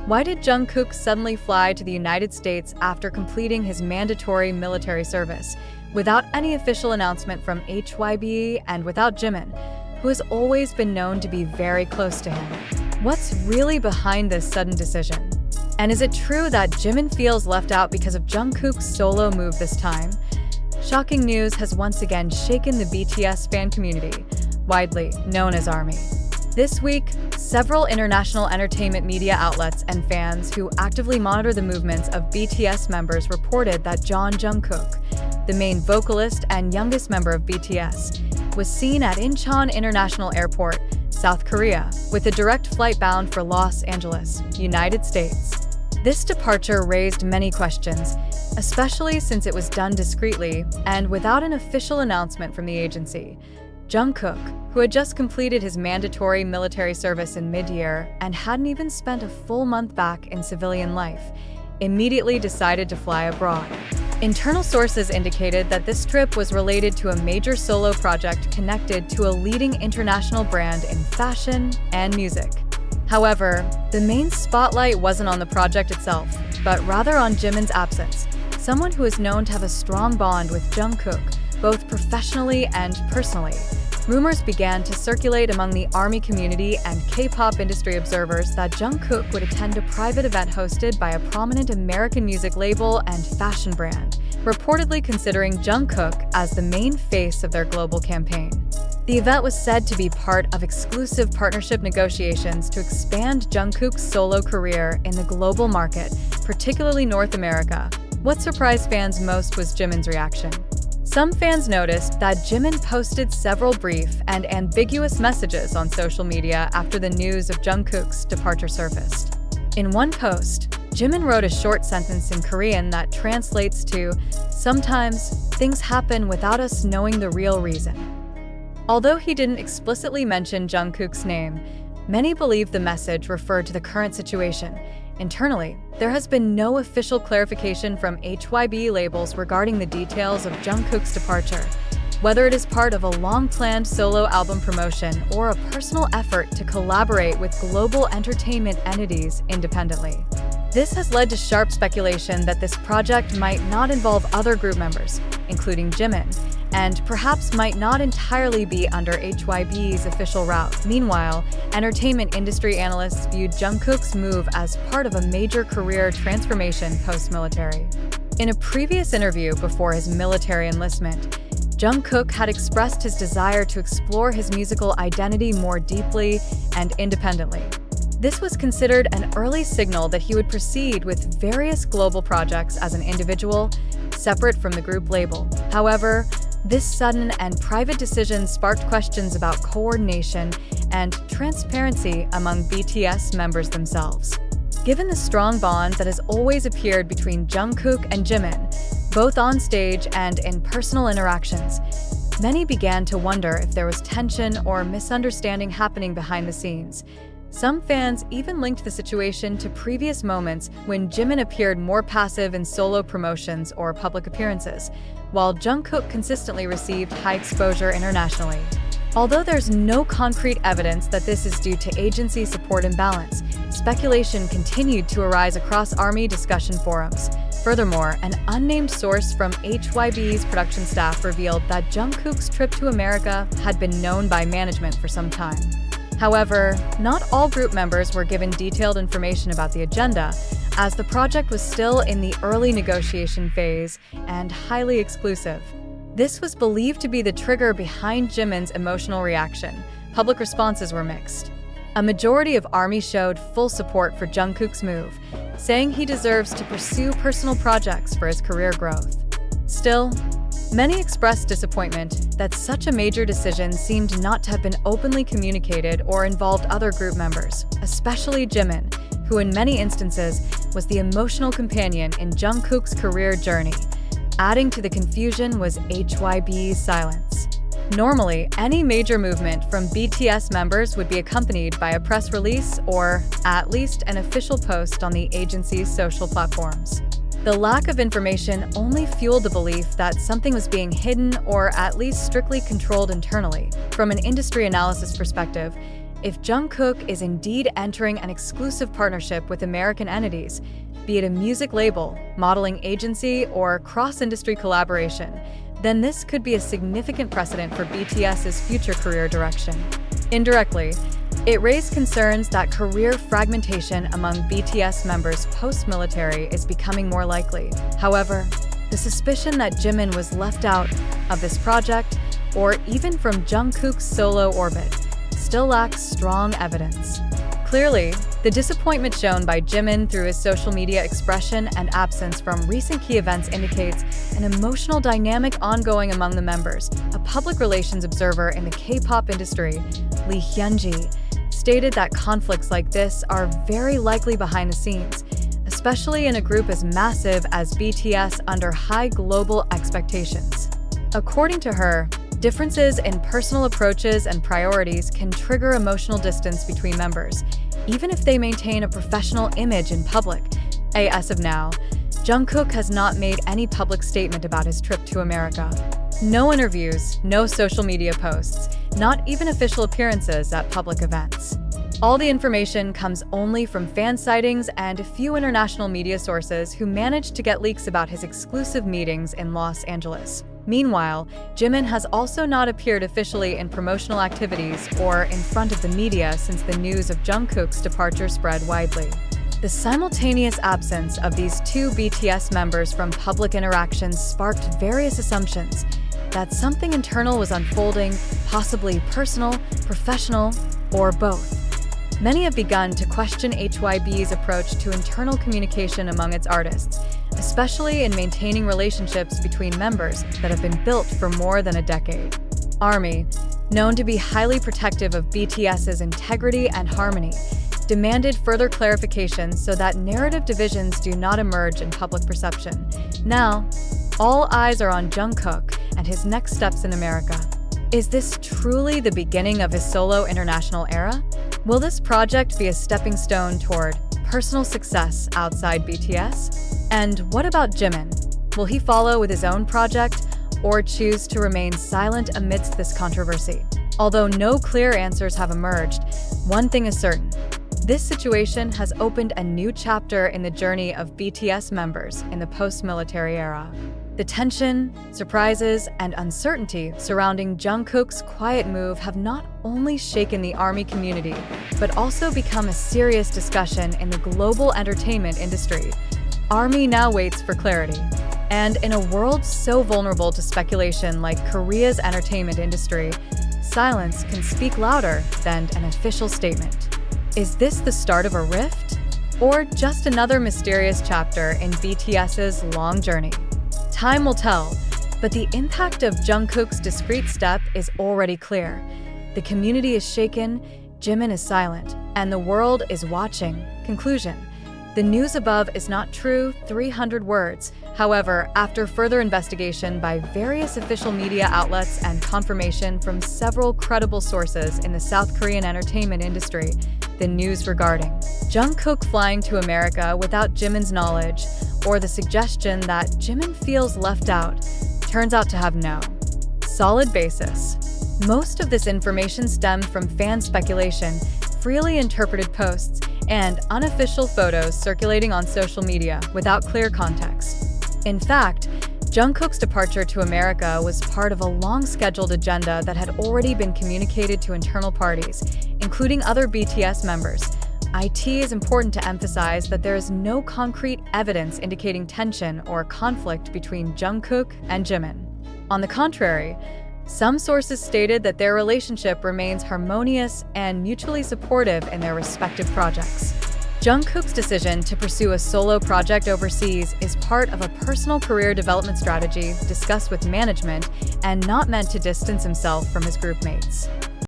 Why did Jungkook suddenly fly to the United States after completing his mandatory military service, without any official announcement from HYBE and without Jimin, who has always been known to be very close to him? What's really behind this sudden decision? And is it true that Jimin feels left out because of Jungkook's solo move this time? Shocking news has once again shaken the BTS fan community, widely known as ARMY. This week, several international entertainment media outlets and fans who actively monitor the movements of BTS members reported that Jungkook, the main vocalist and youngest member of BTS, was seen at Incheon International Airport, South Korea, with a direct flight bound for Los Angeles, United States. This departure raised many questions, especially since it was done discreetly and without an official announcement from the agency. Jungkook, who had just completed his mandatory military service in mid-year and hadn't even spent a full month back in civilian life, immediately decided to fly abroad. Internal sources indicated that this trip was related to a major solo project connected to a leading international brand in fashion and music. However, the main spotlight wasn't on the project itself, but rather on Jimin's absence, someone who is known to have a strong bond with Jungkook, both professionally and personally. Rumors began to circulate among the ARMY community and K-pop industry observers that Jungkook would attend a private event hosted by a prominent American music label and fashion brand, reportedly considering Jungkook as the main face of their global campaign. The event was said to be part of exclusive partnership negotiations to expand Jungkook's solo career in the global market, particularly North America. What surprised fans most was Jimin's reaction. Some fans noticed that Jimin posted several brief and ambiguous messages on social media after the news of Jungkook's departure surfaced. In one post, Jimin wrote a short sentence in Korean that translates to, "Sometimes, things happen without us knowing the real reason." Although he didn't explicitly mention Jungkook's name, many believe the message referred to the current situation. Internally, there has been no official clarification from HYBE labels regarding the details of Jungkook's departure, whether it is part of a long-planned solo album promotion or a personal effort to collaborate with global entertainment entities independently. This has led to sharp speculation that this project might not involve other group members, including Jimin, and perhaps might not entirely be under HYBE's official route. Meanwhile, entertainment industry analysts viewed Jungkook's move as part of a major career transformation post-military. In a previous interview before his military enlistment, Jungkook had expressed his desire to explore his musical identity more deeply and independently. This was considered an early signal that he would proceed with various global projects as an individual, separate from the group label. However, this sudden and private decision sparked questions about coordination and transparency among BTS members themselves. Given the strong bond that has always appeared between Jungkook and Jimin, both on stage and in personal interactions, many began to wonder if there was tension or misunderstanding happening behind the scenes. Some fans even linked the situation to previous moments when Jimin appeared more passive in solo promotions or public appearances, while Jungkook consistently received high exposure internationally. Although there's no concrete evidence that this is due to agency support imbalance, speculation continued to arise across ARMY discussion forums. Furthermore, an unnamed source from HYBE's production staff revealed that Jungkook's trip to America had been known by management for some time. However, not all group members were given detailed information about the agenda, as the project was still in the early negotiation phase and highly exclusive. This was believed to be the trigger behind Jimin's emotional reaction. Public responses were mixed. A majority of ARMY showed full support for Jungkook's move, saying he deserves to pursue personal projects for his career growth. Still, many expressed disappointment that such a major decision seemed not to have been openly communicated or involved other group members, especially Jimin, who in many instances was the emotional companion in Jungkook's career journey. Adding to the confusion was HYBE's silence. Normally, any major movement from BTS members would be accompanied by a press release or, at least, an official post on the agency's social platforms. The lack of information only fueled the belief that something was being hidden or at least strictly controlled internally. From an industry analysis perspective, If Jungkook is indeed entering an exclusive partnership with American entities, be it a music label, modeling agency, or cross-industry collaboration, then this could be a significant precedent for BTS's future career direction. Indirectly, it raised concerns that career fragmentation among BTS members post-military is becoming more likely. However, the suspicion that Jimin was left out of this project, or even from Jungkook's solo orbit, still lacks strong evidence. Clearly, the disappointment shown by Jimin through his social media expression and absence from recent key events indicates an emotional dynamic ongoing among the members. A public relations observer in the K-pop industry, Lee Hyunji, stated that conflicts like this are very likely behind the scenes, especially in a group as massive as BTS under high global expectations. According to her, differences in personal approaches and priorities can trigger emotional distance between members, even if they maintain a professional image in public. As of now, Jungkook has not made any public statement about his trip to America. No interviews, no social media posts, not even official appearances at public events. All the information comes only from fan sightings and a few international media sources who managed to get leaks about his exclusive meetings in Los Angeles. Meanwhile, Jimin has also not appeared officially in promotional activities or in front of the media since the news of Jungkook's departure spread widely. The simultaneous absence of these two BTS members from public interactions sparked various assumptions that something internal was unfolding, possibly personal, professional, or both. Many have begun to question HYBE's approach to internal communication among its artists, especially in maintaining relationships between members that have been built for more than a decade. ARMY, known to be highly protective of BTS's integrity and harmony, demanded further clarification so that narrative divisions do not emerge in public perception. Now, all eyes are on Jungkook and his next steps in America. Is this truly the beginning of his solo international era? Will this project be a stepping stone toward personal success outside BTS? And what about Jimin? Will he follow with his own project or choose to remain silent amidst this controversy? Although no clear answers have emerged, one thing is certain. This situation has opened a new chapter in the journey of BTS members in the post-military era. The tension, surprises, and uncertainty surrounding Jungkook's quiet move have not only shaken the ARMY community, but also become a serious discussion in the global entertainment industry. ARMY now waits for clarity. And in a world so vulnerable to speculation like Korea's entertainment industry, silence can speak louder than an official statement. Is this the start of a rift? Or just another mysterious chapter in BTS's long journey? Time will tell, but the impact of Jungkook's discreet step is already clear. The community is shaken, Jimin is silent, and the world is watching. Conclusion: the news above is not true, 300 words. However, after further investigation by various official media outlets and confirmation from several credible sources in the South Korean entertainment industry, the news regarding Jungkook flying to America without Jimin's knowledge, or the suggestion that Jimin feels left out, turns out to have no solid basis. Most of this information stemmed from fan speculation, freely interpreted posts, and unofficial photos circulating on social media without clear context. In fact, Jungkook's departure to America was part of a long-scheduled agenda that had already been communicated to internal parties, including other BTS members. It is important to emphasize that there is no concrete evidence indicating tension or conflict between Jungkook and Jimin. On the contrary, some sources stated that their relationship remains harmonious and mutually supportive in their respective projects. Jungkook's decision to pursue a solo project overseas is part of a personal career development strategy discussed with management and not meant to distance himself from his group mates.